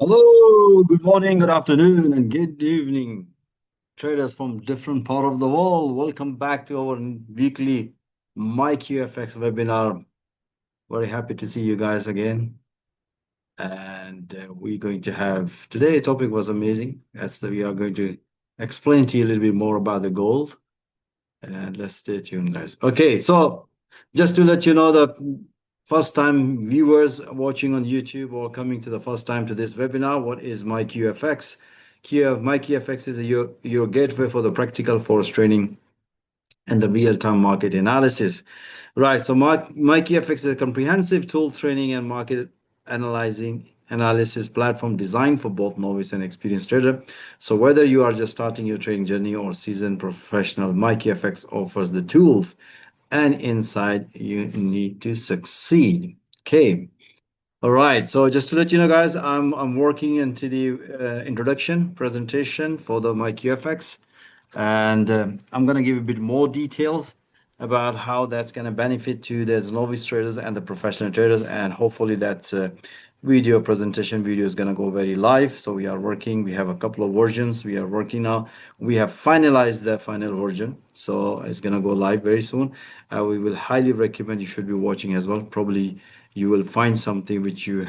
Hello, good morning, good afternoon, and good evening, traders from different part of the world. Welcome back to our weekly MyQFX webinar. Very happy to see you guys again. And we're going to have today's topic was amazing. We are going to explain to you a little bit more about the gold. And let's stay tuned, guys. Okay, so just to let you know that first time viewers watching on YouTube or coming to the first time to this webinar, what is MyQFX? MyQFX is your gateway for the practical forex training and the real-time market analysis. Right, so MyQFX is a comprehensive tool training and market analysis platform designed for both novice and experienced trader. So whether you are just starting your trading journey or seasoned professional, MyQFX offers the tools and insight you need to succeed. Okay. All right. So just to let you know, guys, I'm working into the introduction presentation for the MyQFX, and I'm gonna give a bit more details about how that's gonna benefit to the novice traders and the professional traders, and hopefully that video presentation video is gonna go very live. So we are working. We have a couple of versions. We are working now. We have finalized the final version, so it's gonna go live very soon. We will highly recommend you should be watching as well. Probably you will find something which you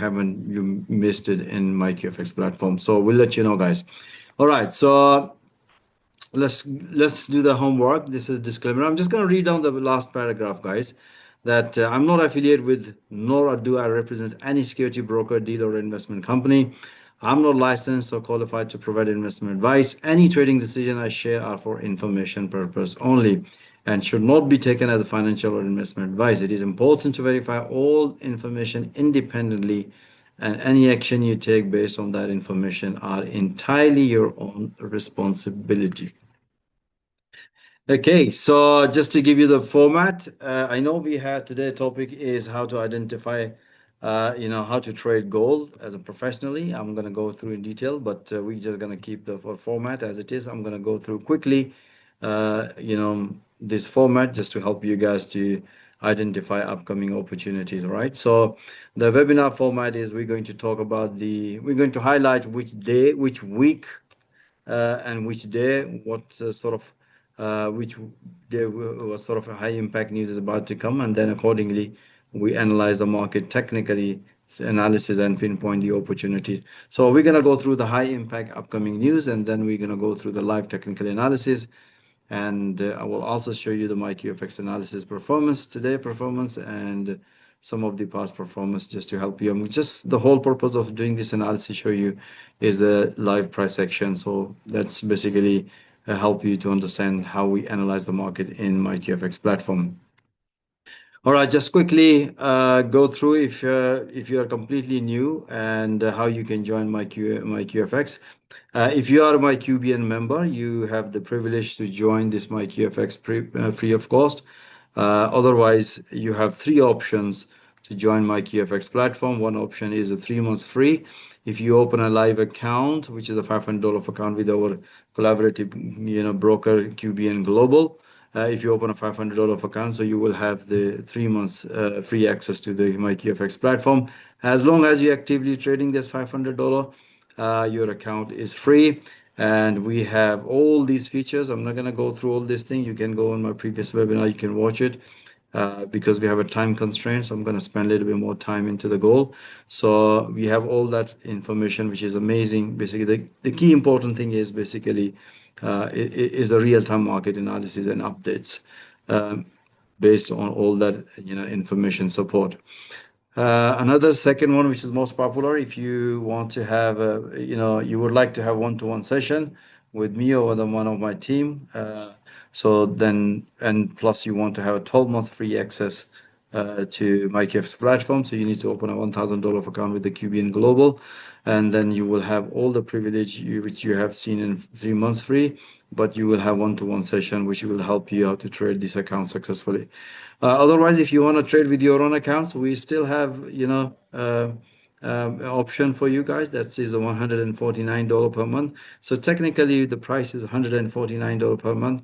missed it in my QFX platform. So we'll let you know, guys. All right, so let's do the homework. This is disclaimer. I'm just going to read down the last paragraph, guys. That I'm not affiliated with, nor do I represent any security broker, dealer, or investment company. I'm not licensed or qualified to provide investment advice. Any trading decision I share are for information purpose only and should not be taken as a financial or investment advice. It is important to verify all information independently, and any action you take based on that information are entirely your own responsibility. Okay, so just to give you the format, I know we had today topic is how to identify, how to trade gold as a professionally. I'm going to go through in detail, but we're just going to keep the format as it is. I'm going to go through quickly, this format just to help you guys to identify upcoming opportunities, right? So the webinar format is we're going to highlight which day, which week, and which day, which day, what sort of high impact news is about to come, and then accordingly we analyze the market technically analysis and pinpoint the opportunity. So we're gonna go through the high impact upcoming news, and then we're gonna go through the live technical analysis, and I will also show you the MyQFX analysis performance, and some of the past performance just to help you. Just the whole purpose of doing this analysis show you is the live price action. So that's basically help you to understand how we analyze the market in MyQFX platform. All right, just quickly go through if you are completely new and how you can join MyQFX. If you are my QBN member, you have the privilege to join this MyQFX free of cost. Otherwise, you have three options to join MyQFX platform. One option is a 3 months free. If you open a live account, which is a $500 account with our collaborative, broker QBN Global. If you open a $500 account, so you will have the 3 months free access to the MyQFX platform. As long as you're actively trading this $500, your account is free. And we have all these features. I'm not going to go through all this thing. You can go on my previous webinar, you can watch it. Because we have a time constraint, so I'm going to spend a little bit more time into the goal. So we have all that information, which is amazing. Basically, the key important thing is basically is a real-time market analysis and updates based on all that information support. Another second one, which is most popular, if you want to have you would like to have one-to-one session with me or with one of my team. So then, and plus you want to have a 12 months free access to MyQFX platform. So you need to open a $1,000 account with the QBN Global, and then you will have all the privilege which you have seen in 3 months free, but you will have one-to-one session which will help you out to trade this account successfully. Otherwise, if you want to trade with your own accounts, we still have, option for you guys. That is a $149 per month. So technically, the price is $149 per month,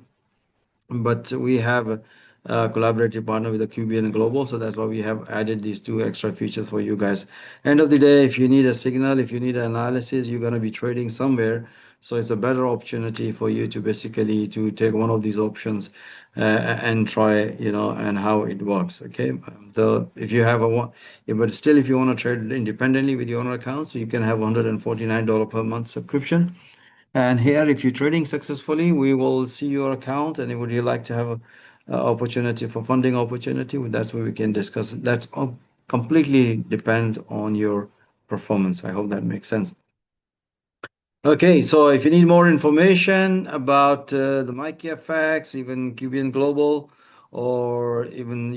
but we have collaborative partner with the QBN Global. So that's why we have added these two extra features for you guys. End of the day, if you need a signal, if you need an analysis, you're going to be trading somewhere. So it's a better opportunity for you to basically to take one of these options and try, and how it works. Okay. So if you have a one, yeah, but still, if you want to trade independently with your own account, so you can have $149 per month subscription. And here, if you're trading successfully, we will see your account. And would you like to have a opportunity for funding opportunity? That's where we can discuss. That's completely depend on your performance. I hope that makes sense. Okay, so if you need more information about the MyQFX, even QBN Global, or even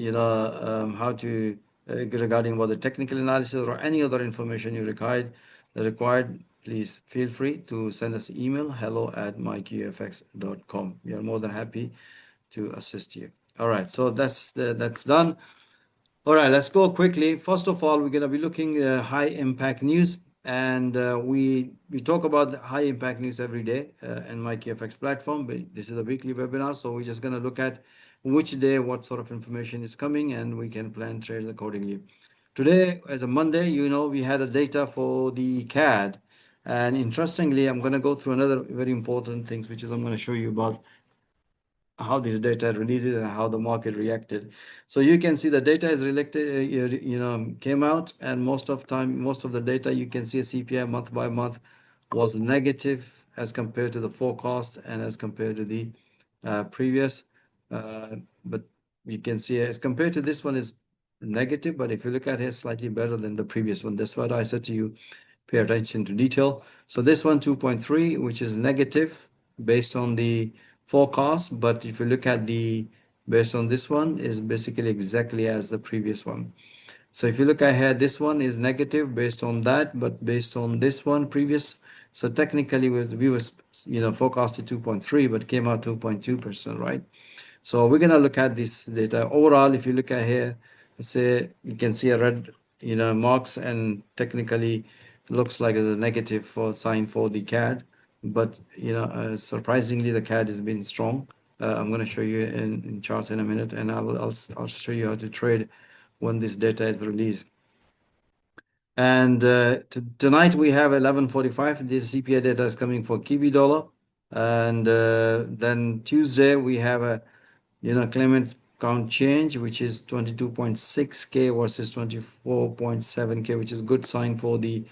how to regarding about the technical analysis or any other information you required, please feel free to send us an email hello@myqfx.com. We are more than happy to assist you. All right, so that's done. All right, let's go quickly. First of all, we're going to be looking high impact news, and we talk about the high impact news every day in my KFX platform. But this is a weekly webinar, so we're just going to look at which day what sort of information is coming, and we can plan trades accordingly. Today, as a Monday, we had a data for the CAD, and interestingly, I'm going to go through another very important things, which is I'm going to show you about how this data releases and how the market reacted. So you can see the data is related, came out, and most of the data you can see a CPI month by month was negative as compared to the forecast and as compared to the previous. But you can see as compared to this one is negative, but if you look at it, it's slightly better than the previous one. That's what I said to you. Pay attention to detail. So this one 2.3, which is negative based on the forecast, but if you look at the based on this one is basically exactly as the previous one. So if you look ahead, this one is negative based on that, but based on this one previous. So technically we was forecasted 2.3, but came out 2.2%, right? So we're gonna look at this data. Overall, if you look at here, let's say you can see a red, marks, and technically looks like it's a negative for sign for the CAD. But surprisingly, the CAD has been strong. I'm gonna show you in charts in a minute, and I'll show you how to trade when this data is released. And tonight we have 11:45. This CPI data is coming for Kiwi dollar, and then Tuesday we have a claimant count change, which is 22.6K versus 24.7K, which is good sign for the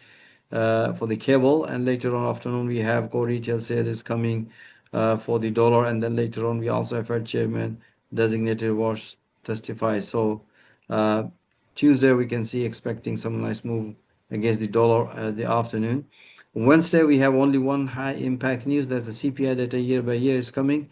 cable. And later on afternoon we have core retail sale is coming for the dollar, and then later on we also have Fed chairman designated was testify. So uh, Tuesday we can see expecting some nice move against the dollar the afternoon. Wednesday we have only one high impact news. That's the CPI data year by year is coming.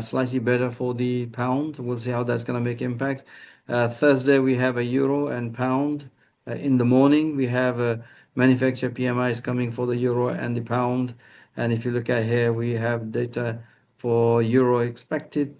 Slightly better for the pound. We'll see how that's going to make impact. Thursday we have a euro and pound. In the morning we have a manufacturer PMI is coming for the euro and the pound. And if you look at here, we have data for euro expected,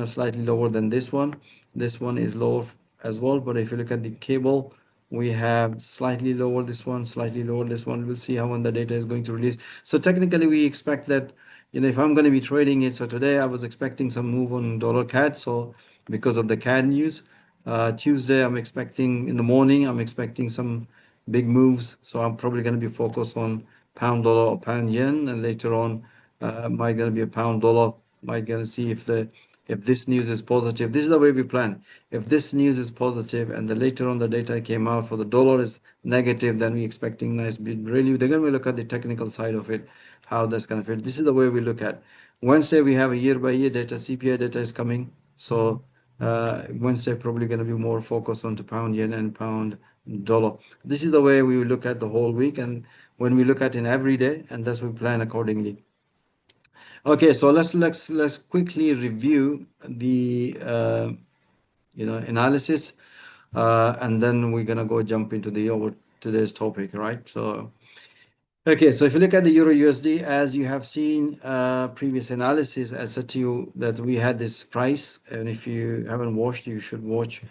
slightly lower than this one. This one is lower as well. But if you look at the cable, we have slightly lower this one, slightly lower this one. We'll see how when the data is going to release. So technically, we expect that, if I'm going to be trading it, so today I was expecting some move on dollar CAD. So because of the CAD news, Tuesday I'm expecting in the morning, I'm expecting some big moves. So I'm probably going to be focused on pound dollar or pound yen, and later on, might going to be a pound dollar. Might going to see if this news is positive. This is the way we plan. If this news is positive, and then later on the data came out for the dollar is negative, then we expecting nice bid. Really, they're going to look at the technical side of it, how that's going to fit. This is the way we look at. Wednesday we have a year by year data. CPI data is coming. So Wednesday probably going to be more focused on to pound yen and pound dollar. This is the way we look at the whole week, and when we look at in every day, and thus we plan accordingly. Okay, so let's quickly review the analysis, and then we're gonna go jump into the over today's topic, right? So okay, so if you look at the Euro USD, as you have seen previous analysis, I said to you that we had this price, and if you haven't watched, you should watch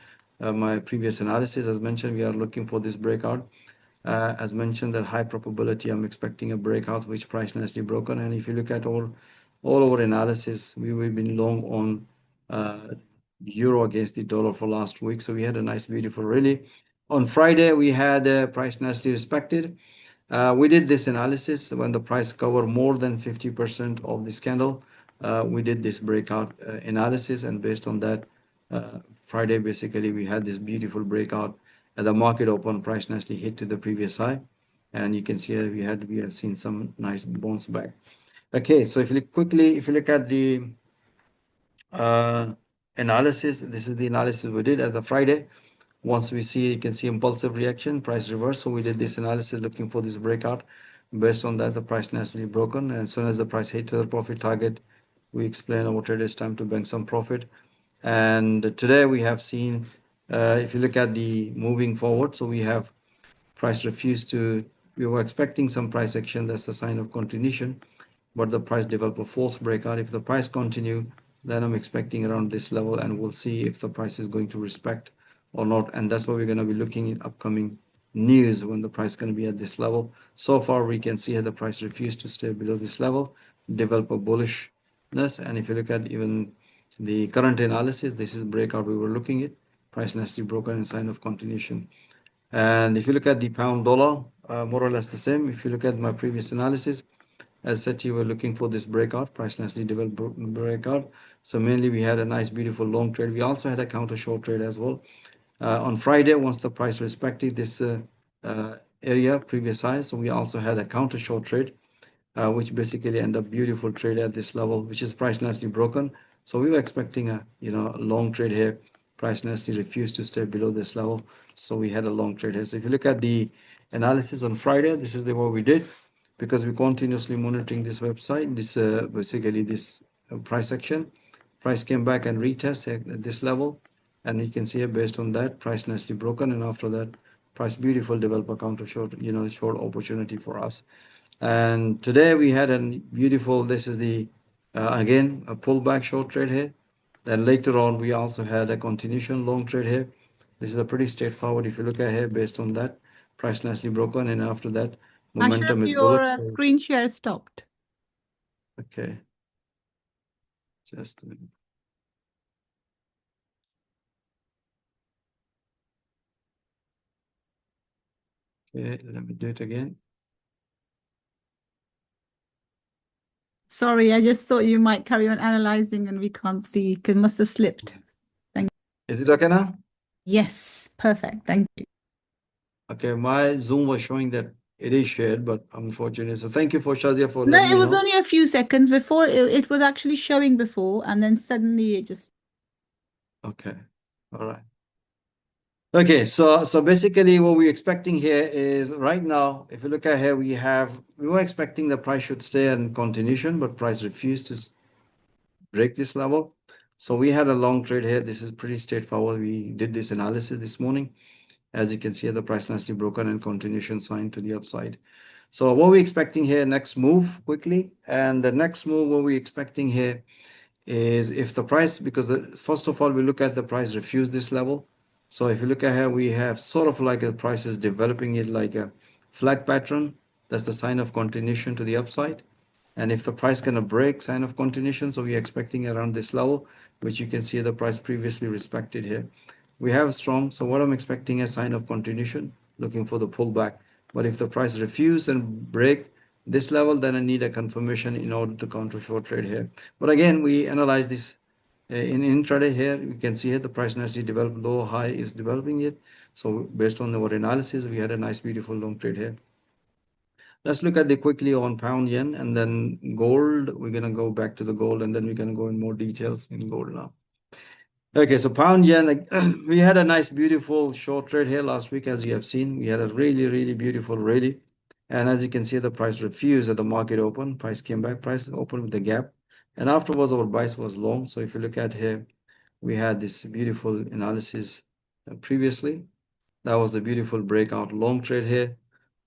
my previous analysis. As mentioned, we are looking for this breakout. As mentioned, that high probability, I'm expecting a breakout, which price nicely broken. And if you look at all our analysis, we've been long on euro against the dollar for last week. So we had a nice, beautiful rally. On Friday, we had price nicely respected. We did this analysis when the price covered more than 50% of this candle. We did this breakout analysis, and based on that, Friday basically we had this beautiful breakout, and the market open price nicely hit to the previous high, and you can see we have seen some nice bounce back. Okay, so if you look quickly, if you look at the uh, analysis, this is the analysis we did as a Friday. Once we see, you can see impulsive reaction, price reverse. So we did this analysis looking for this breakout. Based on that, the price naturally broken. And as soon as the price hit to the profit target, we explain our traders time to bank some profit. And today we have seen, if you look at the moving forward, so we have price refused to, we were expecting some price action. That's a sign of continuation, but the price develop a false breakout. If the price continue, then I'm expecting around this level, and we'll see if the price is going to respect or not. And that's what we're going to be looking in upcoming news when the price is going to be at this level. So far, we can see how the price refused to stay below this level, develop a bullishness. And if you look at even the current analysis, this is breakout we were looking at. Price nicely broken in sign of continuation. And if you look at the pound dollar, more or less the same. If you look at my previous analysis, as said, you were looking for this breakout, price nicely developed breakout. So mainly we had a nice, beautiful long trade. We also had a counter short trade as well. On Friday, once the price respected this area, previous high, so we also had a counter short trade, which basically end up beautiful trade at this level, which is price nicely broken. So we were expecting a a long trade here. Price nicely refused to stay below this level, so we had a long trade here. So if you look at the analysis on Friday, this is the what we did, because we continuously monitoring this website. This basically this price action. Price came back and retest at this level, and you can see here based on that price nicely broken, and after that price beautiful developer counter short short opportunity for us. And today we had a beautiful, this is the, again, a pullback short trade here. Then later on, we also had a continuation long trade here. This is a pretty straightforward. If you look at here, based on that, price nicely broken. And after that, momentum Ashraf, is bullish. your screen share stopped. Okay, just a minute. Okay, let me do it again. Sorry, I just thought you might carry on analyzing and we can't see. It must have slipped. Thank you. Is it okay now? Yes, perfect. Thank you. Okay, my Zoom was showing that it is shared, but unfortunately. So thank you for Shazia for No, letting it me was know. only a few seconds before. It was actually showing before, and then suddenly it just. Okay, all right. Okay, so basically what we're expecting here is right now, if you look at here, we were expecting the price should stay in continuation, but price refused to break this level. So we had a long trade here. This is pretty straightforward. We did this analysis this morning. As you can see, the price nicely broken and continuation sign to the upside. So what we're expecting here, next move quickly, and the next move what we're expecting here is if the price, because first of all, we look at the price refuse this level. So if you look at here, we have sort of like the price is developing it like a flag pattern. That's the sign of continuation to the upside. And if the price gonna break, sign of continuation, so we're expecting around this level, which you can see the price previously respected here. We have strong, so what I'm expecting a sign of continuation, looking for the pullback. But if the price refuse and break this level, then I need a confirmation in order to counter short trade here. But again, we analyze this in intraday here. You can see here the price nicely developed, low high is developing it. So based on our analysis, we had a nice, beautiful long trade here. Let's look at the quickly on pound yen and then gold. We're gonna go back to the gold and then we're gonna go in more details in gold now. Okay, so pound yen, we had a nice, beautiful short trade here last week, as you have seen. We had a really, really beautiful rally. And as you can see, the price refused at the market open. Price came back, price opened with the gap. And afterwards, our bias was long. So if you look at here, we had this beautiful analysis previously. That was a beautiful breakout long trade here.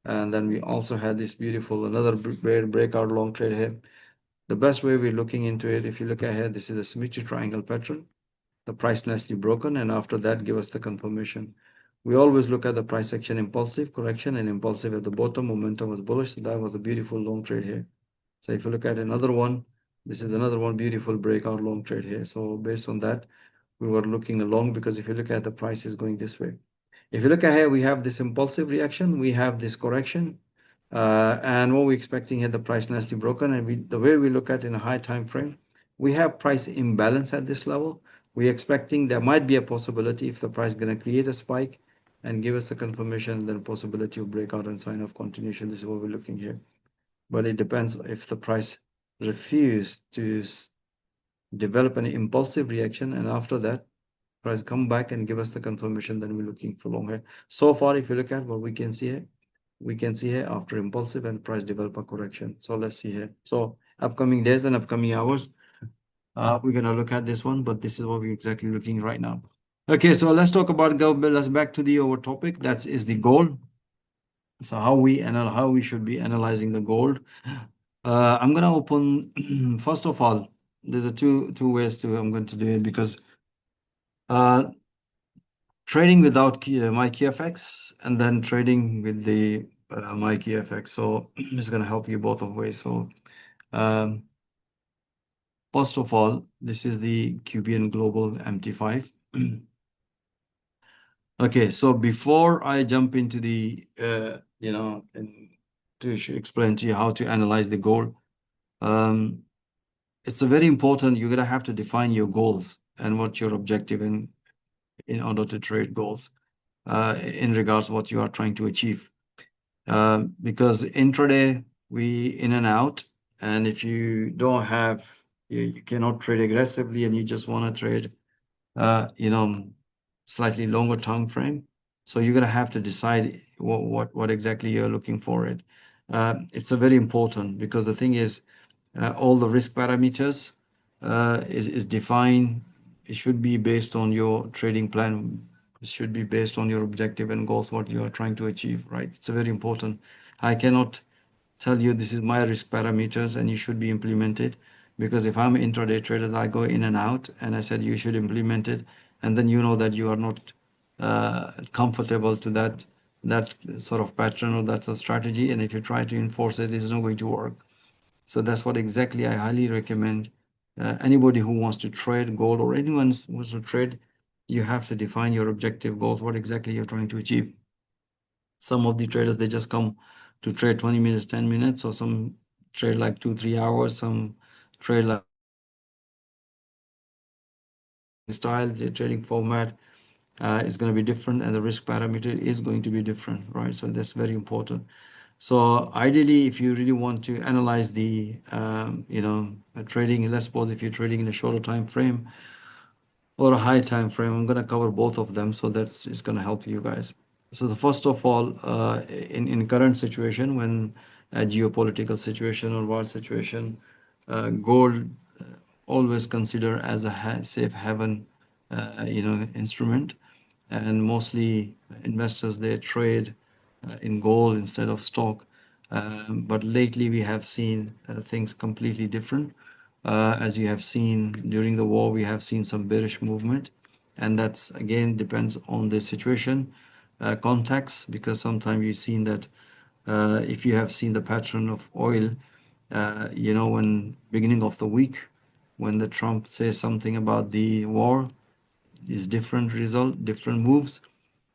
And then we also had this beautiful, another breakout long trade here. The best way we're looking into it, if you look ahead, this is a symmetry triangle pattern. The price nicely broken, and after that, give us the confirmation. We always look at the price action, impulsive correction, and impulsive at the bottom. Momentum was bullish, so that was a beautiful long trade here. So if you look at another one, this is another one beautiful breakout long trade here. So based on that, we were looking along, because if you look at the price is going this way. If you look at here, we have this impulsive reaction, we have this correction, and what we're expecting here, the price nicely broken. And the way we look at in a high time frame, we have price imbalance at this level. We're expecting there might be a possibility if the price is going to create a spike and give us a confirmation, then possibility of breakout and sign of continuation. This is what we're looking here. But it depends if the price refuse to develop an impulsive reaction, and after that price come back and give us the confirmation, then we're looking for long here. So far, if you look at what we can see here, we can see here after impulsive and price develop a correction. So let's see here. So upcoming days and upcoming hours, we're gonna look at this one, but this is what we're exactly looking right now. Okay, so let's talk about gold. Let's back to the our topic. That is the gold. So how we should be analyzing the gold. I'm gonna open first of all. There's a two ways to I'm going to do it, because trading without MyQFX and then trading with the MyQFX. So it's gonna help you both of ways. So um, first of all, this is the QBN Global MT5. Okay, so before I jump into the and to explain to you how to analyze the gold, it's a very important. You're gonna have to define your goals and what your objective in order to trade goals in regards to what you are trying to achieve. Because intraday we in and out, and if you don't have you cannot trade aggressively and you just want to trade slightly longer time frame, so you're gonna have to decide what exactly you're looking for it. It's a very important, because the thing is all the risk parameters is defined. It should be based on your trading plan. It should be based on your objective and goals, what you are trying to achieve, right? It's a very important. I cannot tell you this is my risk parameters and you should be implemented, because if I'm intraday trader, I go in and out and I said you should implement it, and then you know that you are not comfortable to that sort of pattern or that sort of strategy, and if you try to enforce it, it's not going to work. So that's what exactly I highly recommend. Anybody who wants to trade gold, or anyone who wants to trade, you have to define your objective goals, what exactly you're trying to achieve. Some of the traders, they just come to trade 20 minutes, 10 minutes, or some trade like 2-3 hours, some trade like style, the trading format is going to be different, and the risk parameter is going to be different, right? So that's very important. So ideally, if you really want to analyze the trading, let's suppose if you're trading in a shorter time frame or a high time frame, I'm going to cover both of them, so that's it's going to help you guys. So the first of all, in current situation, when a geopolitical situation or war situation, gold always consider as a safe haven instrument, and mostly investors, they trade in gold instead of stock. But lately we have seen things completely different. As you have seen during the war, we have seen some bearish movement, and that's again depends on the situation, context, because sometimes you've seen that if you have seen the pattern of oil, when beginning of the week, when the Trump says something about the war, is different result, different moves.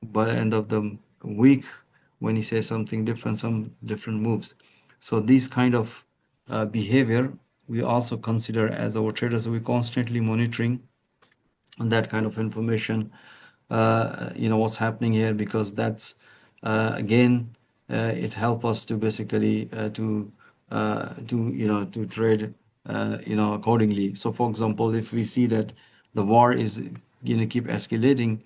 By the end of the week, when he says something different, some different moves. So these kind of behavior we also consider as our traders. We're constantly monitoring that kind of information, what's happening here, because that's again it help us to basically to trade accordingly. So for example, if we see that the war is going to keep escalating,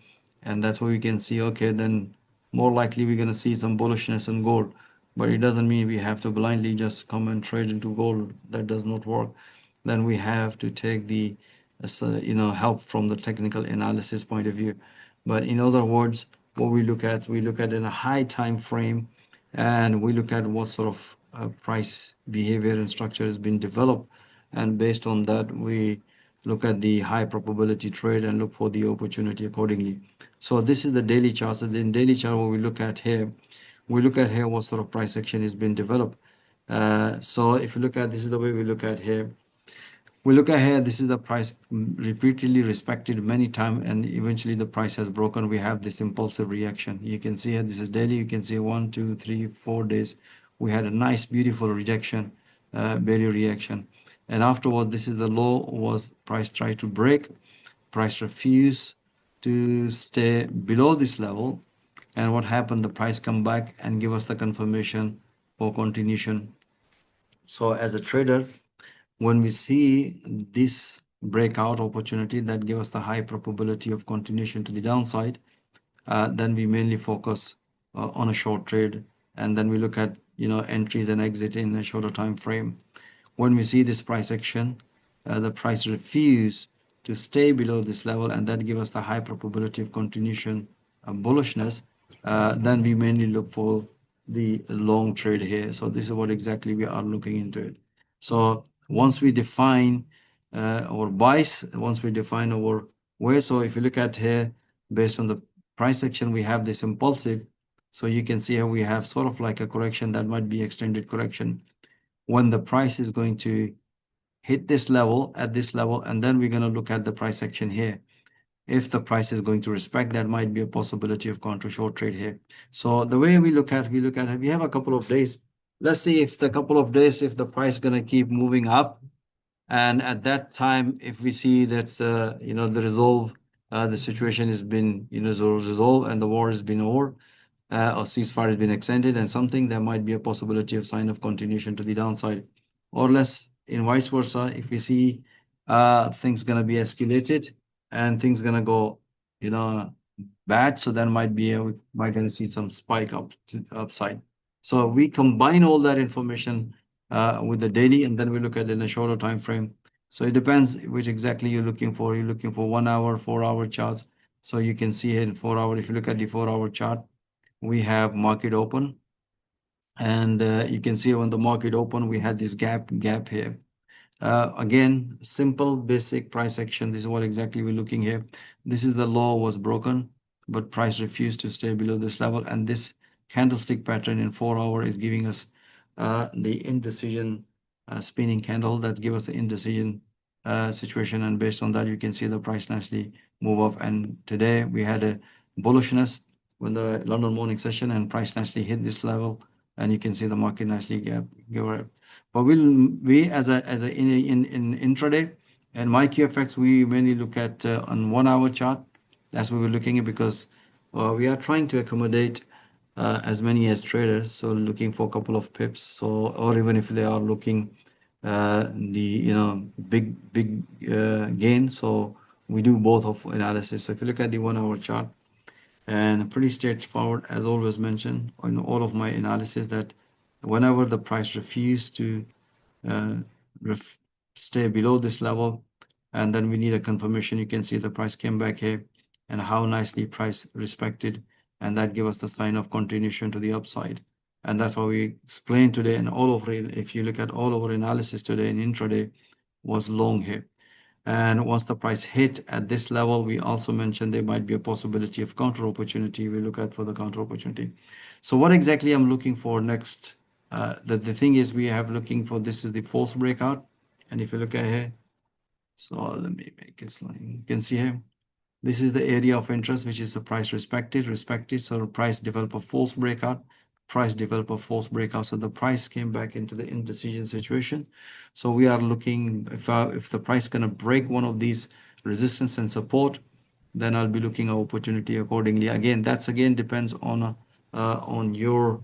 and that's where we can see, okay, then more likely we're going to see some bullishness in gold. But it doesn't mean we have to blindly just come and trade into gold. That does not work. Then we have to take the help from the technical analysis point of view. But in other words, what we look at in a high time frame, and we look at what sort of price behavior and structure has been developed, and based on that we look at the high probability trade and look for the opportunity accordingly. So this is the daily chart. So in daily chart, what we look at here, what sort of price action has been developed. So if you look at, this is the way we look at here. We look ahead, this is the price repeatedly respected many times, and eventually the price has broken. We have this impulsive reaction. You can see here, this is daily. You can see 1, 2, 3, 4 days. We had a nice, beautiful rejection, belly reaction. And afterwards, this is the low was price tried to break. Price refused to stay below this level. And what happened? The price come back and give us the confirmation for continuation. So as a trader, when we see this breakout opportunity that give us the high probability of continuation to the downside, then we mainly focus on a short trade, and then we look at entries and exit in a shorter time frame. When we see this price action, the price refuse to stay below this level, and that give us the high probability of continuation bullishness, then we mainly look for the long trade here. So this is what exactly we are looking into it. So once we define our buys, once we define our way, so if you look at here, based on the price action, we have this impulsive. So you can see here we have sort of like a correction that might be extended correction when the price is going to hit this level at this level, and then we're going to look at the price action here. If the price is going to respect, that might be a possibility of counter short trade here. So the way we look at we have a couple of days. Let's see if the couple of days, if the price is going to keep moving up, and at that time, if we see that's the resolve, the situation has been resolved and the war has been over, or ceasefire has been extended and something, there might be a possibility of sign of continuation to the downside. Or less in vice versa, if we see things gonna be escalated and things gonna go, bad, so then we might gonna see some spike up to the upside. So we combine all that information with the daily, and then we look at it in a shorter time frame. So it depends which exactly you're looking for. You're looking for 1 hour, 4 hour charts. So you can see here in 4 hour, if you look at the 4 hour chart, we have market open, and you can see when the market open, we had this gap here. Again, simple basic price action. This is what exactly we're looking here. This is the low was broken, but price refused to stay below this level, and this candlestick pattern in 4 hour is giving us the indecision spinning candle that give us the indecision situation, and based on that you can see the price nicely move off. And today we had a bullishness when the London morning session, and price nicely hit this level, and you can see the market nicely give up. But we as a in intraday and MyQFX, we mainly look at on 1 hour chart. That's what we're looking at, because we are trying to accommodate as many as traders, so looking for a couple of pips, so or even if they are looking the big gain, so we do both of analysis. So if you look at the 1 hour chart, and pretty straightforward, as always mentioned in all of my analysis, that whenever the price refused to uh, ref stay below this level, and then we need a confirmation, you can see the price came back here and how nicely price respected, and that give us the sign of continuation to the upside. And that's what we explained today, and all of it, if you look at all of our analysis today in intraday, was long here. And once the price hit at this level, we also mentioned there might be a possibility of counter opportunity. We look at for the counter opportunity. So what exactly I'm looking for next? The thing is, we have looking for, this is the false breakout. And if you look at here, so let me make it slight. You can see here, this is the area of interest, which is the price respected. So price develop a false breakout, price develop a false breakout. So the price came back into the indecision situation. So we are looking, if the price gonna break one of these resistance and support, then I'll be looking at opportunity accordingly. Again, that's again depends on your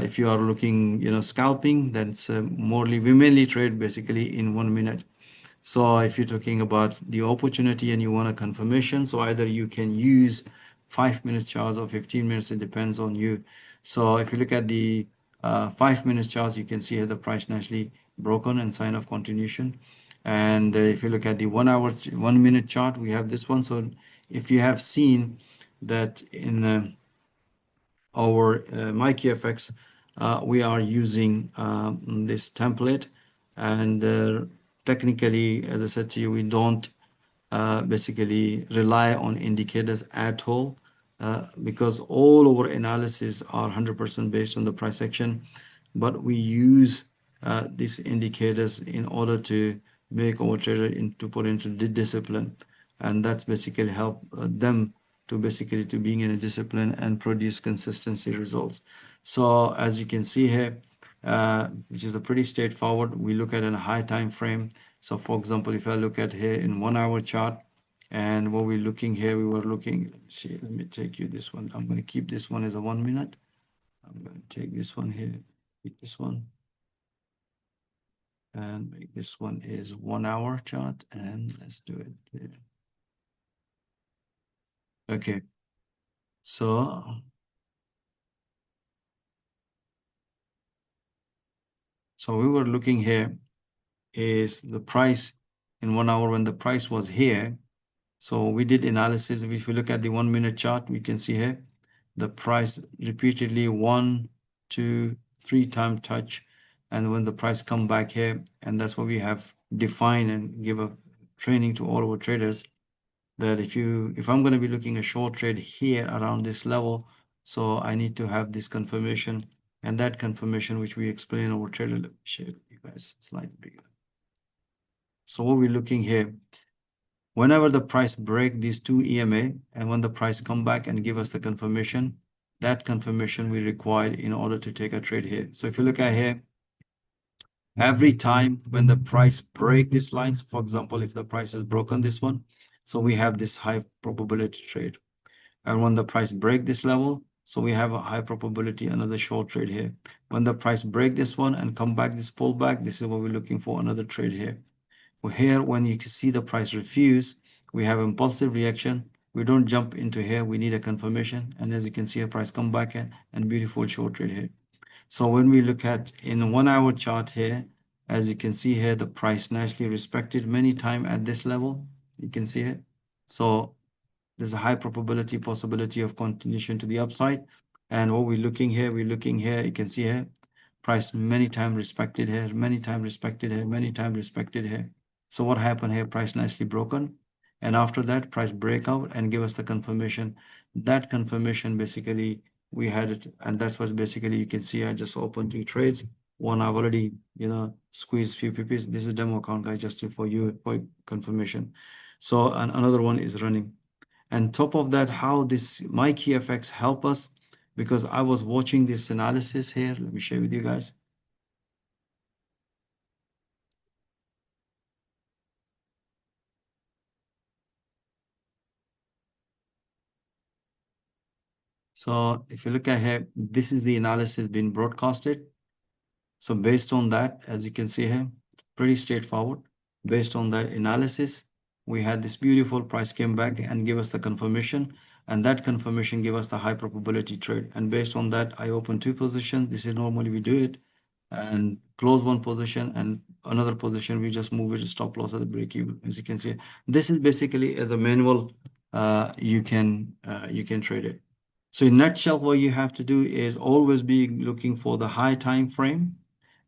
if you are looking, scalping, that's we mainly trade basically in 1 minute. So if you're talking about the opportunity and you want a confirmation, so either you can use 5 minutes charts or 15 minutes, it depends on you. So if you look at the 5 minutes charts, you can see here the price nicely broken and sign of continuation. And if you look at the 1 hour, 1 minute chart, we have this one. So if you have seen that in our MyQFX, we are using this template, and technically, as I said to you, we don't basically rely on indicators at all, because all our analysis are 100% based on the price action, but we use these indicators in order to make our trader into put into discipline, and that's basically help them to basically to being in a discipline and produce consistency results. So as you can see here, which is a pretty straightforward, we look at a high time frame. So for example, if I look at here in 1 hour chart, and what we're looking here, we were looking, let me see, let me take you this one. I'm going to keep this one as a 1 minute. I'm going to take this one here, keep this one, and make this one is 1 hour chart, and let's do it here. Okay, so we were looking here is the price in 1 hour when the price was here. So we did analysis. If we look at the 1 minute chart, we can see here the price repeatedly 1, 2, 3 times touch, and when the price come back here, and that's what we have defined and give a training to all our traders, that if I'm going to be looking a short trade here around this level, so I need to have this confirmation, and that confirmation which we explain over trader. Let me share with you guys slightly bigger. So what we're looking here, whenever the price break these two EMA, and when the price come back and give us the confirmation, that confirmation we require in order to take a trade here. So if you look at here, every time when the price break these lines, for example, if the price has broken this one, so we have this high probability trade. And when the price break this level, so we have a high probability another short trade here. When the price break this one and come back, this pullback, this is what we're looking for, another trade here. Well, here, when you can see the price refuse, we have impulsive reaction. We don't jump into here. We need a confirmation. And as you can see, a price come back and beautiful short trade here. So when we look at in 1 hour chart here, as you can see here, the price nicely respected many times at this level. You can see it. So there's a high probability possibility of continuation to the upside. And what we're looking here, you can see here, price many times respected here, many times respected here, many times respected here. So what happened here? Price nicely broken. And after that, price breakout and give us the confirmation. That confirmation basically we had it, and that's what basically you can see. I just opened 2 trades. One I've already, squeezed few PPs. This is demo account, guys, just for you for confirmation. So and another one is running. And top of that, how this MyQFX help us, because I was watching this analysis here. Let me share with you guys. So if you look at here, this is the analysis being broadcasted. So based on that, as you can see here, pretty straightforward. Based on that analysis, we had this beautiful price came back and give us the confirmation, and that confirmation gave us the high probability trade. And based on that, I opened 2 positions. This is normally we do it, and close one position and another position. We just move it to stop loss at the break even. As you can see, this is basically as a manual. You can trade it. So in nutshell, what you have to do is always be looking for the high time frame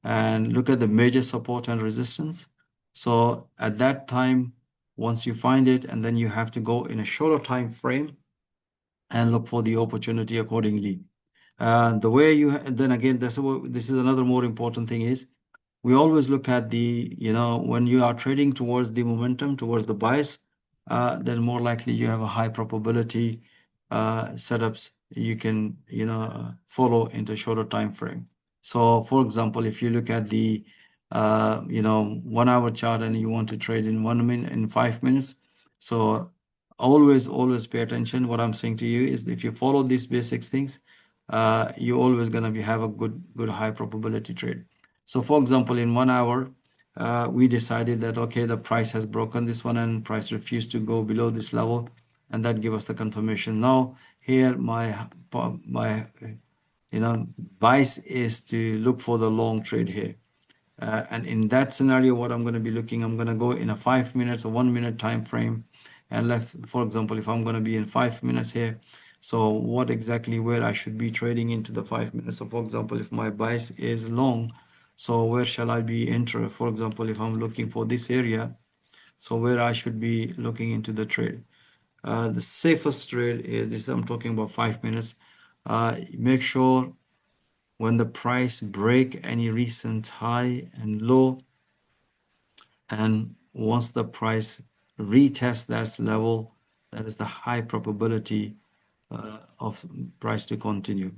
and look at the major support and resistance. So at that time, once you find it, and then you have to go in a shorter time frame and look for the opportunity accordingly. The way you then again, this is another more important thing is we always look at the, when you are trading towards the momentum, towards the bias, then more likely you have a high probability setups you can, follow into shorter time frame. So for example, if you look at the, 1 hour chart and you want to trade in 1 minute, in 5 minutes. So always pay attention. What I'm saying to you is if you follow these basic things, you're always going to have a good high probability trade. So for example, in 1 hour, we decided that, okay, the price has broken this one and price refused to go below this level, and that give us the confirmation. Now here, my bias is to look for the long trade here. And in that scenario, what I'm going to be looking, I'm going to go in a 5 minutes or 1 minute time frame. And left, for example, if I'm going to be in 5 minutes here, so what exactly where I should be trading into the 5 minutes. So for example, if my bias is long, so where shall I be enter? For example, if I'm looking for this area, so where I should be looking into the trade. The safest trade is this. I'm talking about 5 minutes. Make sure when the price break any recent high and low, And once the price retests that level, that is the high probability of price to continue.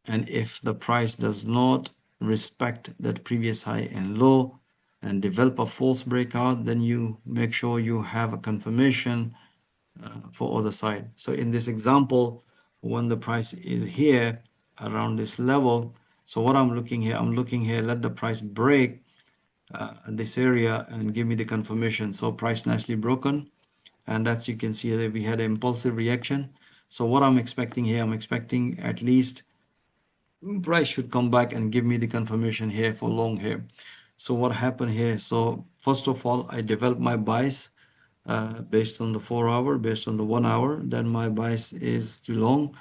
And if the price does not respect that previous high and low and develop a false breakout, then you make sure you have a confirmation for other side. So in this example, when the price is here around this level, so what I'm looking here, let the price break this area and give me the confirmation. So price nicely broken, and that's, you can see that we had an impulsive reaction. So what I'm expecting here, I'm expecting at least price should come back and give me the confirmation here for long here. So what happened here? So first of all, I developed my bias based on the 4 hour, based on the 1 hour. Then my bias is too long.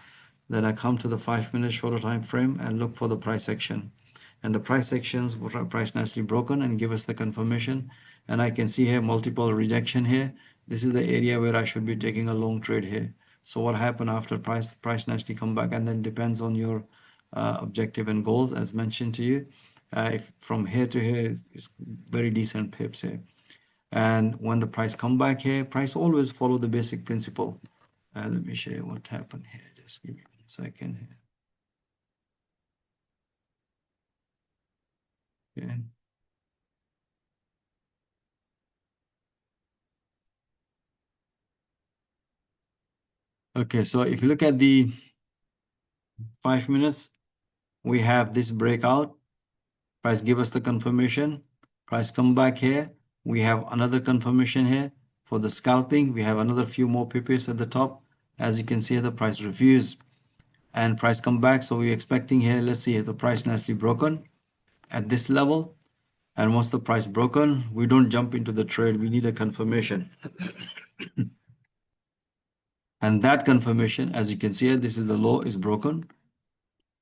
Then I come to the 5 minute shorter time frame and look for the price action. And the price actions were price nicely broken and give us the confirmation. And I can see here multiple rejection here. This is the area where I should be taking a long trade here. So what happened after price nicely come back, and then depends on your objective and goals as mentioned to you. If from here to here is very decent pips here. And when the price come back here, price always follow the basic principle. Let me show you what happened here. Just give me 1 second here. Okay. Okay, so if you look at the 5 minutes, we have this breakout. Price give us the confirmation. Price come back here. We have another confirmation here. For the scalping, we have another few more pips at the top. As you can see, the price refused. And price come back. So we're expecting here, let's see, the price nicely broken at this level. And once the price broken, we don't jump into the trade. We need a confirmation. And that confirmation, as you can see here, this is the low is broken.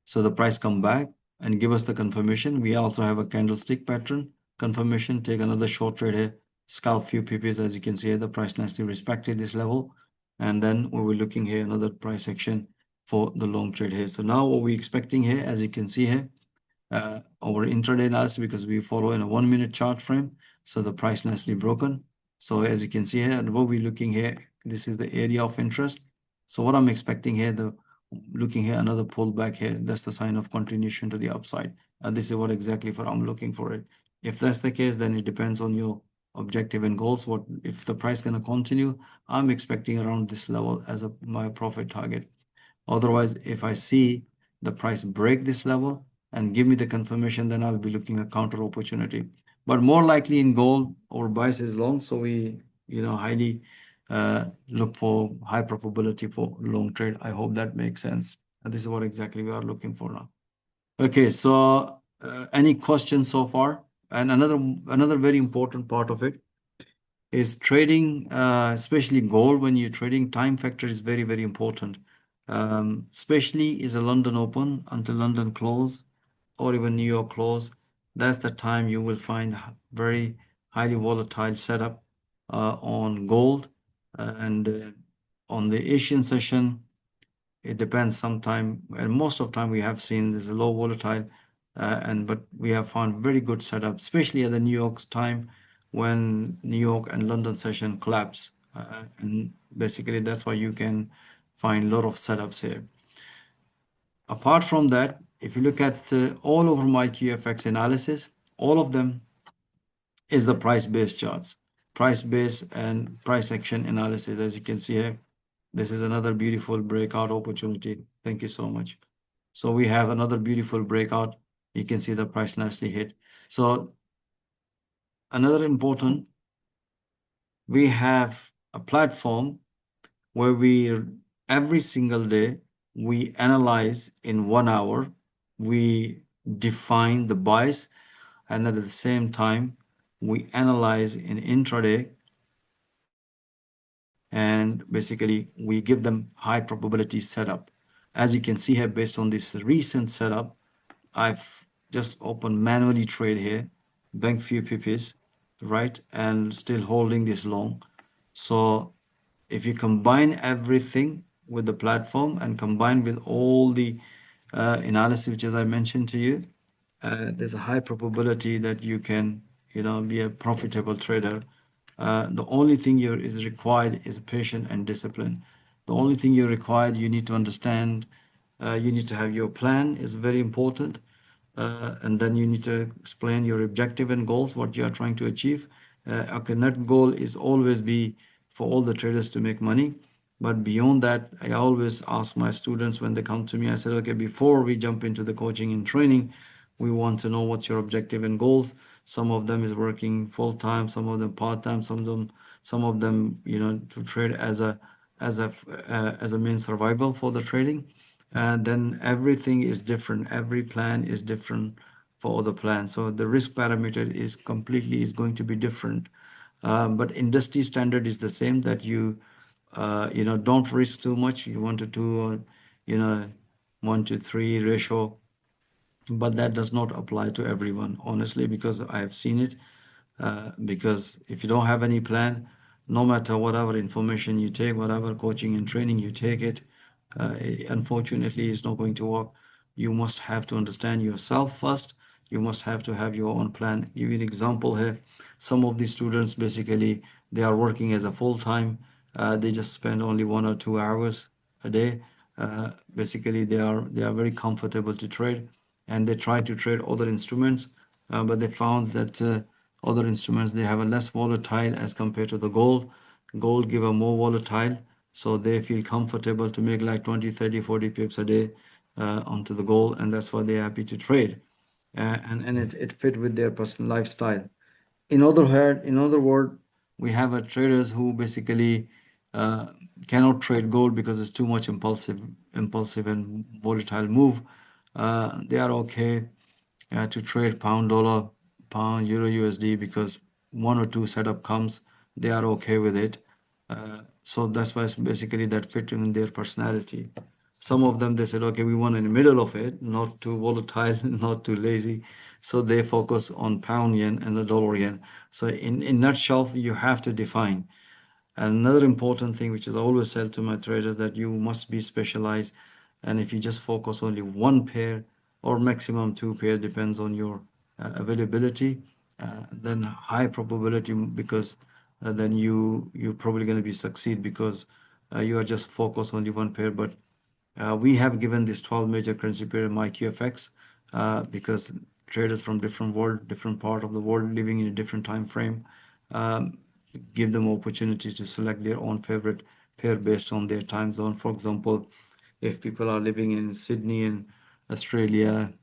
So the price come back and give us the confirmation. We also have a candlestick pattern confirmation. Take another short trade here. Scalp few pips. As you can see here, the price nicely respected this level. And then we were looking here, another price action for the long trade here. So now what we're expecting here, as you can see here, our intraday analysis, because we follow in a 1 minute chart frame. So the price nicely broken. So as you can see here, and what we're looking here, this is the area of interest. So what I'm expecting here, looking here, another pullback here, that's the sign of continuation to the upside. This is what exactly for I'm looking for it. If that's the case, then it depends on your objective and goals. What if the price gonna continue? I'm expecting around this level as my profit target. Otherwise, if I see the price break this level and give me the confirmation, then I'll be looking at counter opportunity. But more likely in gold, our bias is long, so we, highly look for high probability for long trade. I hope that makes sense. And this is what exactly we are looking for now. Okay, so any questions so far? And another very important part of it is trading, especially gold. When you're trading, time factor is very, very important. Especially is a London open until London close or even New York close. That's the time you will find very highly volatile setup on gold. And on the Asian session, it depends sometime, and most of the time we have seen this low volatile, but we have found very good setup, especially at the New York's time when New York and London session collapse. And basically that's why you can find a lot of setups here. Apart from that, if you look at all over my QFX analysis, all of them is the price-based charts, price-based and price action analysis. As you can see here, this is another beautiful breakout opportunity. Thank you so much. So we have another beautiful breakout. You can see the price nicely hit. So another important, we have a platform where every single day, we analyze in 1 hour, we define the bias, and at the same time, we analyze in intraday, and basically we give them high probability setup. As you can see here, based on this recent setup, I've just opened manually trade here, bank few pips, right, and still holding this long. So if you combine everything with the platform and combine with all the analysis which as I mentioned to you, there's a high probability that you can be a profitable trader, the only thing is required is patience and discipline. The only thing you're required, you need to understand, you need to have your plan is very important. And then you need to explain your objective and goals, what you are trying to achieve. Okay, net goal is always be for all the traders to make money. But beyond that, I always ask my students when they come to me, I said, okay, before we jump into the coaching and training, we want to know what's your objective and goals. Some of them is working full time, some of them part time, some of them, to trade as a main survival for the trading. And then everything is different. Every plan is different for the plan. So the risk parameter is going to be different. But industry standard is the same that don't risk too much. You want to do, you know, 1 to 3 ratio, but that does not apply to everyone, honestly, because I have seen it. Because if you don't have any plan, no matter whatever information you take, whatever coaching and training you take it, unfortunately, it's not going to work. You must have to understand yourself first. You must have to have your own plan. Give you an example here. Some of the students basically they are working as a full time. They just spend only 1 or 2 hours a day. Basically, they are very comfortable to trade, and they try to trade other instruments, but they found that other instruments they have a less volatile as compared to the gold. Gold give a more volatile, so they feel comfortable to make like 20, 30, 40 pips a day onto the gold, and that's why they're happy to trade. And it fit with their personal lifestyle. In other word, we have a traders who basically uh, cannot trade gold because it's too much impulsive and volatile move. They are okay to trade pound dollar, pound euro USD because 1 or 2 setup comes, they are okay with it. So that's why it's basically that fit in their personality. Some of them they said, okay, we want in the middle of it, not too volatile, not too lazy. So they focus on pound yen and the dollar yen. So in nutshell, you have to define. And another important thing, which is I always said to my traders, that you must be specialized. And if you just focus only one pair or maximum 2 pair, depends on your availability, then high probability because then you're probably going to be succeed because you are just focused only one pair. But we have given this 12 major currency pair in MyQFX because traders from different part of the world living in a different time frame, um, give them opportunity to select their own favorite pair based on their time zone. For example, if people are living in Sydney and Australia,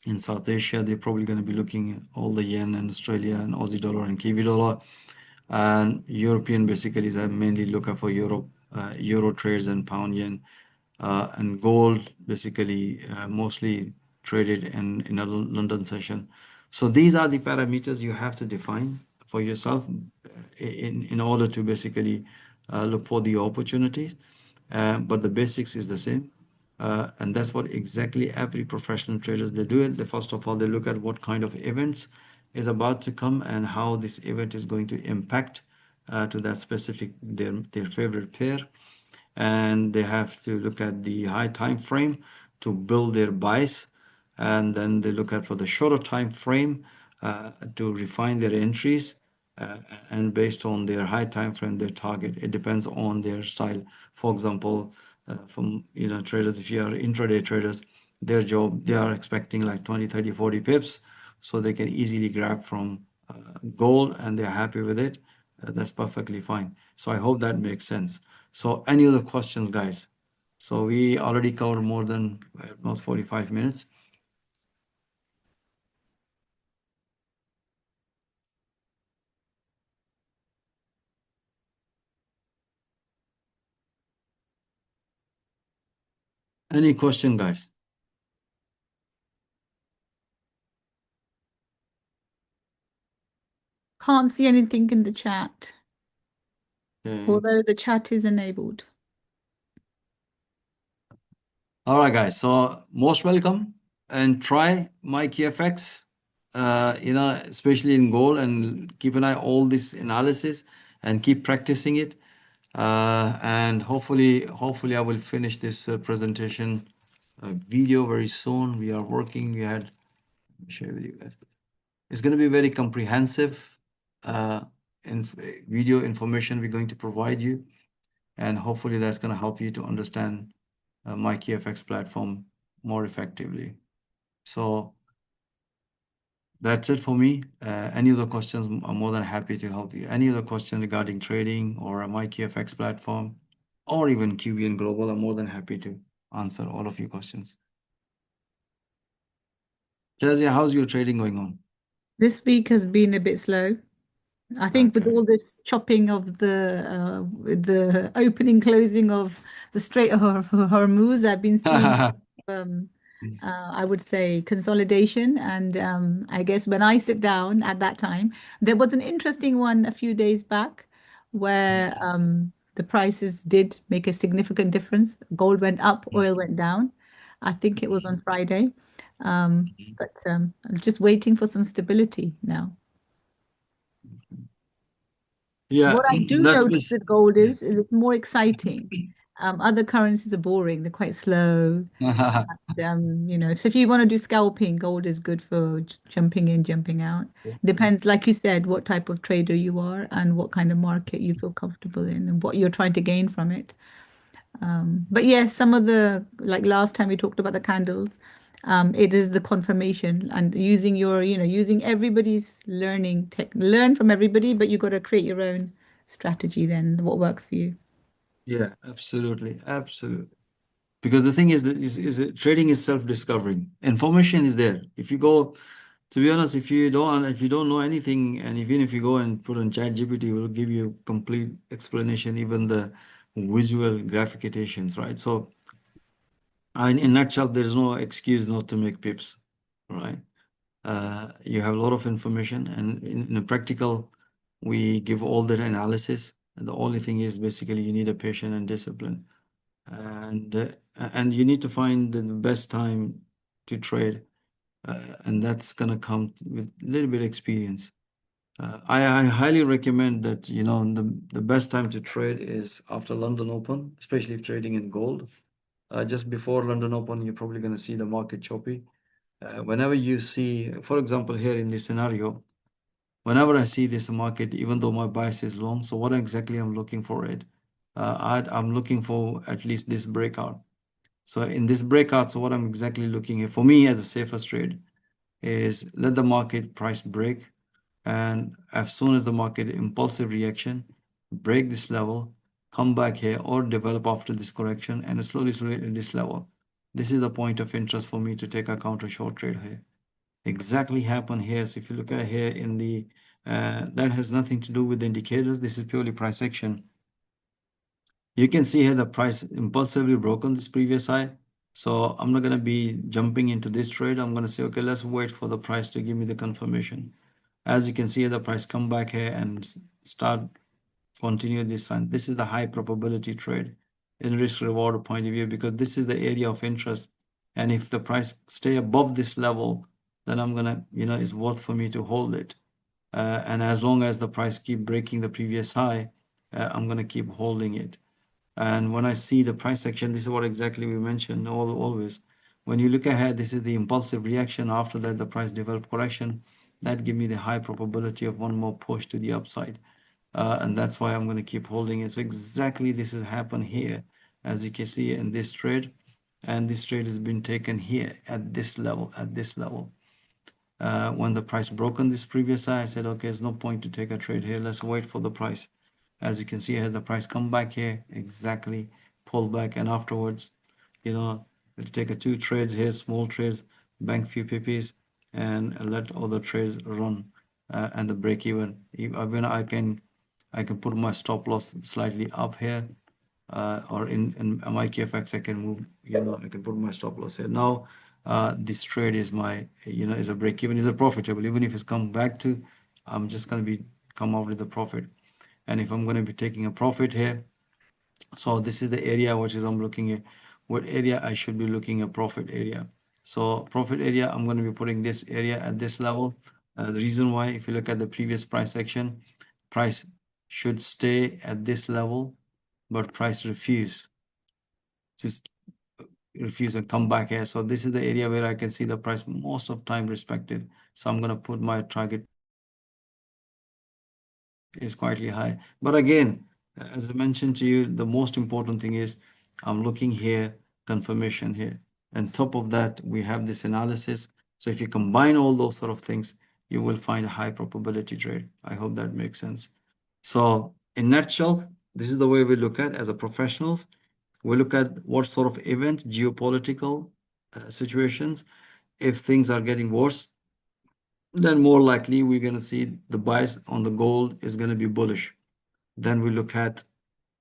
in South Asia, they're probably going to be looking at all the yen and Australia and Aussie dollar and Kiwi dollar. And European basically is mainly looking for euro trades and pound yen. And gold basically mostly traded in a London session. So these are the parameters you have to define for yourself in order to basically look for the opportunities. But the basics is the same. And that's what exactly every professional traders they do it. They first of all they look at what kind of events is about to come and how this event is going to impact to that specific their favorite pair, and they have to look at the high time frame to build their bias, and then they look at for the shorter time frame to refine their entries, uh, and based on their high time frame their target, it depends on their style. For example, from traders, if you are intraday traders, their job they are expecting like 20, 30, 40 pips, so they can easily grab from gold and they're happy with it. That's perfectly fine. So I hope that makes sense. So any other questions, guys? So we already covered more than almost 45 minutes. Any question, guys? Can't see anything in the chat, Okay. although the chat is enabled. All right, guys. So most welcome and try MyQFX, especially in gold, and keep an eye all this analysis and keep practicing it. And hopefully I will finish this presentation video very soon. We are working. We had, let me share with you guys. It's going to be very comprehensive video information we're going to provide you, and hopefully that's going to help you to understand MyQFX platform more effectively. So that's it for me. Any other questions, I'm more than happy to help you. Any other question regarding trading or a MyQFX platform or even QBN Global, I'm more than happy to answer all of your questions. Jazia, how's your trading going on? This week has been a bit slow. I think with Okay. all this chopping of with the opening, closing of the Strait of Hormuz, I've been seeing, um, I would say, consolidation. And I guess when I sit down at that time, there was an interesting one a few days back where the prices did make a significant difference. Gold went up, oil went down. I think it was on Friday. But I'm just waiting for some stability now. Yeah, What I do that's notice bas- with gold yeah. is it's more exciting. Other currencies are boring. They're quite slow. So if you want to do scalping, gold is good for jumping in, jumping out. Depends, like you said, what type of trader you are and what kind of market you feel comfortable in and what you're trying to gain from it. But yes, some of like last time we talked about the candles, it is the confirmation and using using everybody's learn from everybody, but you got to create your own strategy then, what works for you. Yeah, absolutely, absolutely. Because the thing is that trading is self-discovering. Information is there. If you go, to be honest, if you don't know anything, and even if you go and put on ChatGPT, it will give you complete explanation, even the visual graphications, right? So, in a nutshell, there's no excuse not to make pips, right? You have a lot of information, and in a practical, we give all that analysis. And the only thing is basically you need a patience and discipline, and you need to find the best time to trade, and that's gonna come with a little bit experience. I highly recommend that the best time to trade is after London Open, especially if trading in gold. Just before London Open, you're probably gonna see the market choppy. Whenever you see, for example, here in this scenario, whenever I see this market, even though my bias is long, so what exactly I'm looking for it? I'm looking for at least this breakout. So in this breakout, so what I'm exactly looking at for me as a safest trade is let the market price break, and as soon as the market impulsive reaction, break this level, come back here or develop after this correction and slowly at this level. This is the point of interest for me to take a counter short trade here. Exactly happen here. So if you look at here in the that has nothing to do with the indicators. This is purely price action. You can see here the price impulsively broken this previous high. So I'm not going to be jumping into this trade. I'm going to say, okay, let's wait for the price to give me the confirmation. As you can see, the price come back here and start continue this sign. This is the high probability trade in risk reward point of view, because this is the area of interest. And if the price stay above this level, then I'm gonna, it's worth for me to hold it. And as long as the price keep breaking the previous high, I'm gonna keep holding it. And when I see the price action, this is what exactly we mentioned always. When you look ahead, this is the impulsive reaction. After that, the price develop correction. That give me the high probability of one more push to the upside. And that's why I'm going to keep holding it. So exactly this has happened here, as you can see in this trade. And this trade has been taken here at this level, when the price broken this previous high, I said, okay, there's no point to take a trade here. Let's wait for the price. As you can see here, the price come back here, exactly pull back, and afterwards, we'll take a two trades here, small trades, bank few PPs, and let other trades run, and the break even. Even I can put my stop loss slightly up here, or in MyQFX, I can move, I can put my stop loss here. Now, this trade is is a break even, is a profitable. Even if it's come back to, I'm just going to be come out with the profit. And if I'm going to be taking a profit here, so this is the area which is I'm looking at, what area I should be looking at profit area. So profit area, I'm going to be putting this area at this level. The reason why, if you look at the previous price action, price should stay at this level, but price refuse to refuse and come back here. So this is the area where I can see the price most of time respected. So I'm gonna put my target is quietly high. But again, as I mentioned to you, the most important thing is I'm looking here, confirmation here. And top of that, we have this analysis. So if you combine all those sort of things, you will find a high probability trade. I hope that makes sense. So in nutshell, this is the way we look at as a professionals. We look at what sort of event, geopolitical situations. If things are getting worse, then more likely we're going to see the bias on the gold is going to be bullish. Then we look at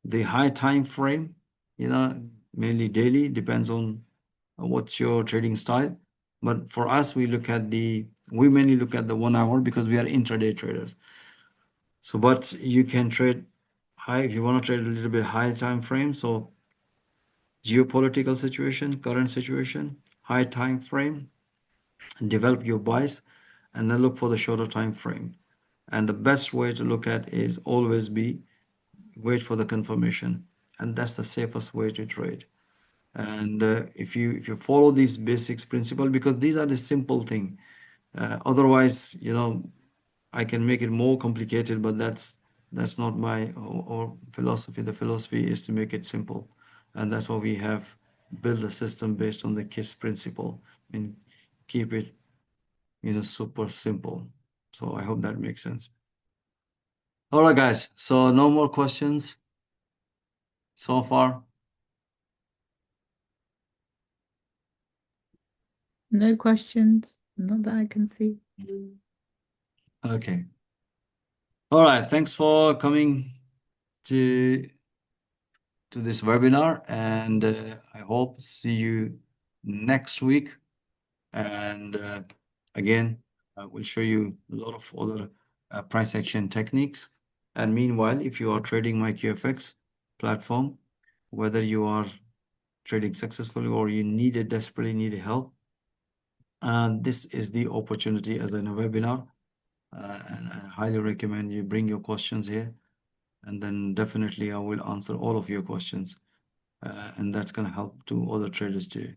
the high time frame, mainly daily, depends on what's your trading style. But for us, we mainly look at the 1 hour because we are intraday traders. So, but you can trade high if you want to trade a little bit high time frame. So, geopolitical situation, current situation, high time frame, develop your bias, and then look for the shorter time frame. And the best way to look at is always be wait for the confirmation, and that's the safest way to trade. And if you follow these basics principle, because these are the simple thing. Otherwise, I can make it more complicated, but that's not my or philosophy. The philosophy is to make it simple, and that's why we have built a system based on the KISS principle. I mean, keep it super simple. So I hope that makes sense. All right, guys. So no more questions so far. No questions, not that I can see. Okay. All right. Thanks for coming to this webinar, and I hope see you next week. And again, I will show you a lot of other price action techniques. And meanwhile, if you are trading MyQFX platform, whether you are trading successfully or you desperately need help, this is the opportunity as in a webinar. And I highly recommend you bring your questions here, and then definitely I will answer all of your questions. And that's going to help to other traders too,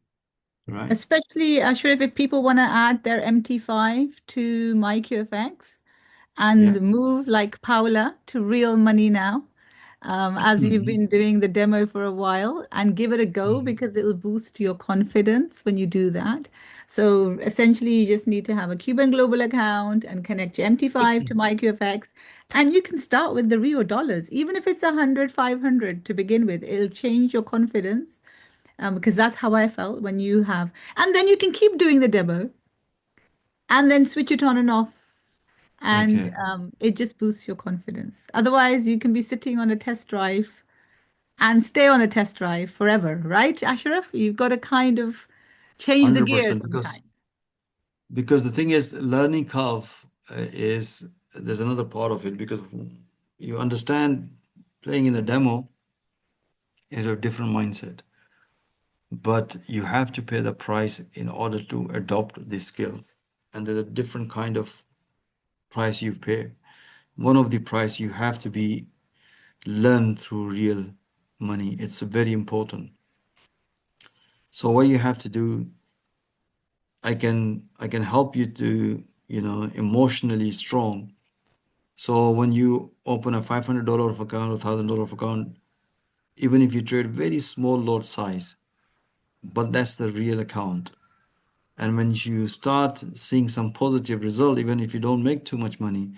right? Especially, Ashraf, if people want to add their MT5 to MyQFX Yeah. and move like Paula to real money now, as you've Mhm. been doing the demo for a while, and give it a go Mhm. because it'll boost your confidence when you do that. So essentially, you just need to have a Cuban Global account and connect your MT5 to MyQFX, and you can start with the Rio dollars, even if it's 100, 500 to begin with. It'll change your confidence because that's how I felt when you have, and then you can keep doing the demo and then switch it on and off, and Okay. it just boosts your confidence. Otherwise, you can be sitting on a test drive and stay on a test drive forever, right, Ashraf? You've got to kind of change the gear 100% because sometimes. the thing is learning curve is there's another part of it because you understand playing in the demo is a different mindset, but you have to pay the price in order to adopt this skill. And there's a different kind of price you pay. One of the price you have to be learn through real money. It's very important. So what you have to do, I can help you to, emotionally strong. So when you open a $500 of account or $1,000 of account, even if you trade very small lot size, but that's the real account. And when you start seeing some positive result, even if you don't make too much money,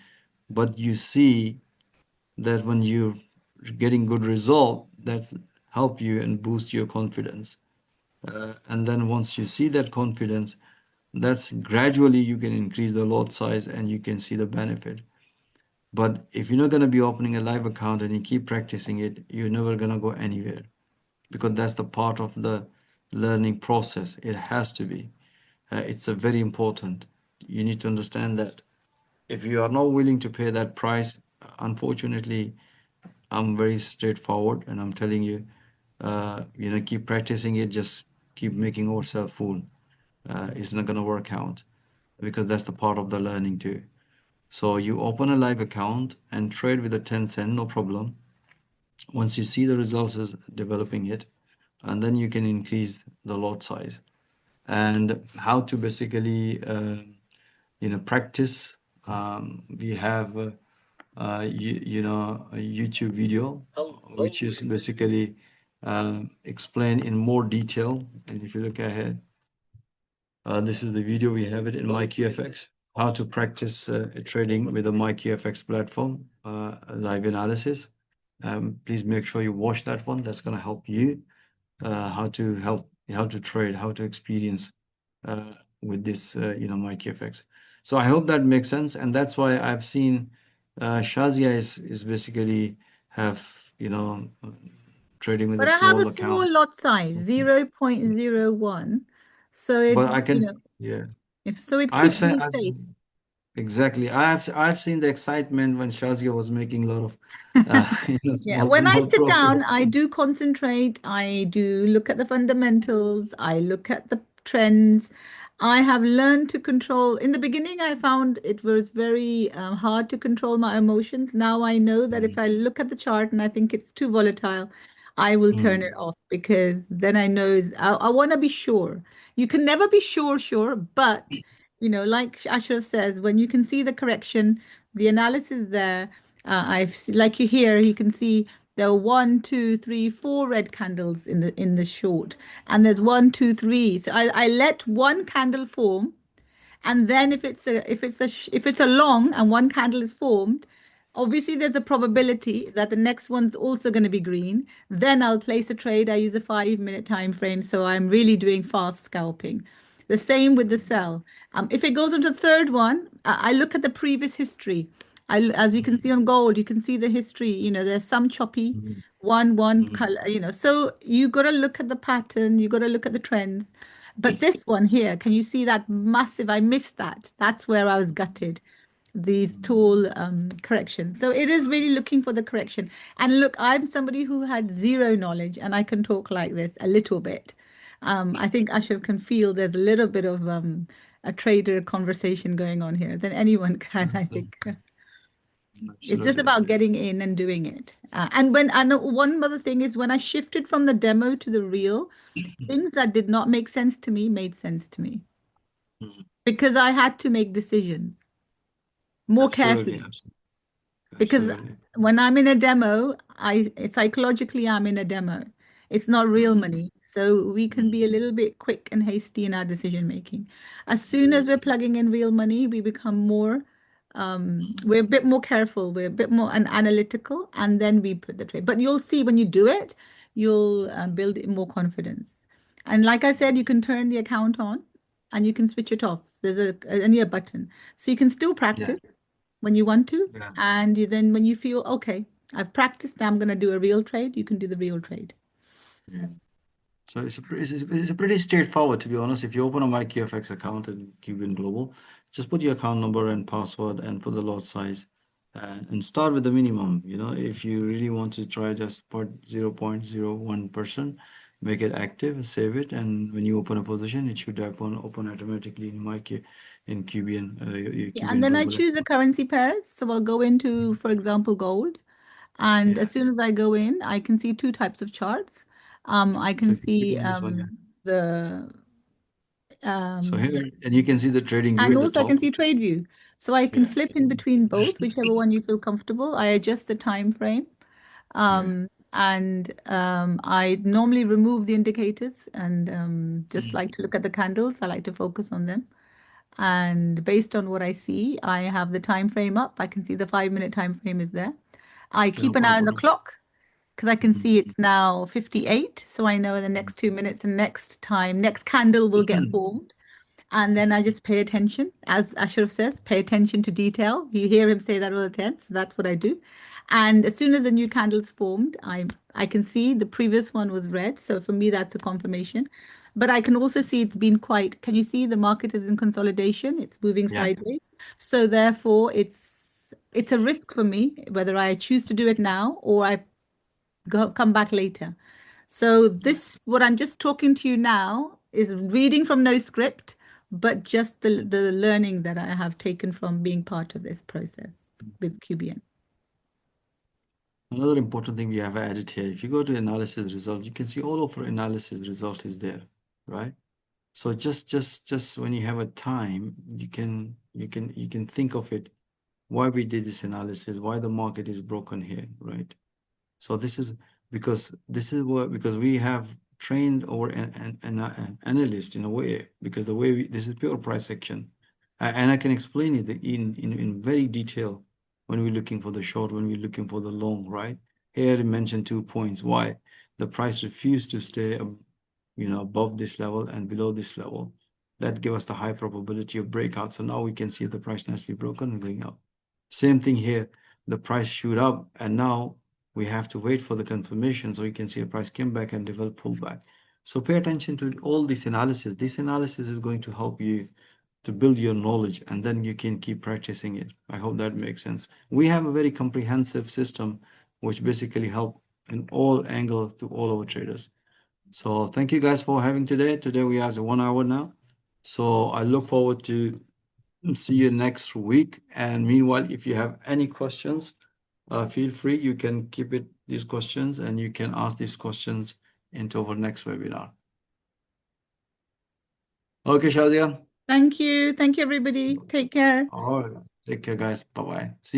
but you see that when you're getting good result, that's help you and boost your confidence. And then once you see that confidence, that's gradually you can increase the lot size and you can see the benefit. But if you're not going to be opening a live account and you keep practicing it, you're never going to go anywhere because that's the part of the learning process. It has to be. It's a very important. You need to understand that if you are not willing to pay that price, unfortunately, I'm very straightforward and I'm telling you, keep practicing it, just keep making yourself fool. It's not going to work out because that's the part of the learning too. So you open a live account and trade with a 10 cent, no problem. Once you see the results is developing it, and then you can increase the lot size. And how to basically practice. We have a YouTube video which is basically explained in more detail. And if you look ahead, this is the video. We have it in MyQFX. How to practice trading with a MyQFX platform, live analysis. Please make sure you watch that one. That's going to help you how to trade, how to experience with this MyQFX. So I hope that makes sense, and that's why I've seen Shazia is basically have trading with a But I have a small account. small lot size, 0.01. So But it, I can, yeah, if so it I've keeps seen, me safe. exactly. I've seen the excitement when Shazia was making a lot of Yeah, small when I small sit profit. down, I do concentrate. I do look at the fundamentals. I look at the trends. I have learned to control. In the beginning, I found it was very hard to control my emotions. Now I know that if Mm, I look at the chart and I think it's too volatile, I will turn it mm, off because then I know I want to be sure. You can never be sure, but like Ashraf says, when you can see the correction, the analysis there. Like you can see there are one, two, three, four red candles in the short, and there's one, two, three. So I let one candle form, and then if it's a long and one candle is formed, obviously there's a probability that the next one's also going to be green. Then I'll place a trade. I use a 5 minute time frame, so I'm really doing fast scalping. The same with the sell. If it goes into the third one, I look at the previous history. As you can see on gold, you can see the history. There's some choppy, mm, one mm, color. So you got to look at the pattern. You got to look at the trends. But this one here, can you see that massive? I missed that. That's where I was gutted. These tall corrections. So it is really looking for the correction. And look, I'm somebody who had zero knowledge, and I can talk like this a little bit. I think Ashraf can feel there's a little bit of a trader conversation going on here. Then anyone can, I mm. think. It's just Absolutely. about getting in and doing it. And one other thing is when I shifted from the demo to the real, things that did not make sense to me made sense to me Mm. because I had to make decisions more Absolutely. carefully. Absolutely. Because Absolutely. when I'm in a demo, I psychologically I'm in a demo. It's not real Mm, money. So we can mm, be a little bit quick and hasty in our decision making. As soon as we're plugging in real money, we become more we're a bit more careful, we're a bit more analytical, and then we put the trade. But you'll see when you do it, you'll build more confidence. And like I said, you can turn the account on and you can switch it off. There's only a button. So you can still yeah. practice when you want to. Yeah. And then when you feel, okay, I've practiced, now I'm going to do a real trade, you can do the real trade. Yeah. So it's a pretty straightforward, to be honest. If you open a MyQFX account in Cuban Global, just put your account number and password and put the lot size and start with the minimum. If you really want to try, just put 0.01%, make it active, save it, and when you open a position, it should open automatically in in Cuban Yeah, and Cuban then I Global choose the account. currency pairs. So I'll go into, for example, gold. And Yeah. as soon as I go in, I can see two types of charts. I So can if you click see on this one, yeah. the So um, here, and you can see the trading view and at the also I can top. see trade view. So I can Yeah. flip in between both, whichever one you feel comfortable. I adjust the time frame. Yeah. And I normally remove the indicators and just Mm. like to look at the candles. I like to focus on them. And based on what I see, I have the time frame up. I can see the 5 minute time frame is there. I Okay, no keep an eye on the problem. clock because I can Mhm. see it's now 58. So I know in the next 2 minutes and next candle will get formed. And then I just pay attention, as Ashraf says, pay attention to detail. You hear him say that all the time, so that's what I do. And as soon as the new candle's formed, I can see the previous one was red. So for me, that's a confirmation. But I can also see it's been quite, can you see the market is in consolidation? It's moving Yeah. sideways. So therefore, it's a risk for me whether I choose to do it now or I come back later. So this, what I'm just talking to you now, is reading from no script, but just the learning that I have taken from being part of this process with QBN. Another important thing we have added here, if you go to analysis result, you can see all of our analysis result is there, right? So just when you have a time, you can think of it, why we did this analysis, why the market is broken here, right? So this is because we have trained our an analyst in a way, because the way this is pure price action. And I can explain it in very detail when we're looking for the short, when we're looking for the long, right? Here I mentioned 2 points why the price refused to stay above this level and below this level. That give us the high probability of breakout. So now we can see the price nicely broken and going up. Same thing here, the price shoot up, and now we have to wait for the confirmation, so you can see a price came back and develop pullback. So pay attention to all this analysis. This analysis is going to help you to build your knowledge, and then you can keep practicing it. I hope that makes sense. We have a very comprehensive system which basically help in all angle to all our traders. So thank you guys for having today. Today we have 1 hour now. So I look forward to see you next week. And meanwhile, if you have any questions, feel free. You can keep it these questions, and you can ask these questions into our next webinar. Okay, Shazia. Thank you. Thank you, everybody. Take care. All right. Take care, guys. Bye bye. See you.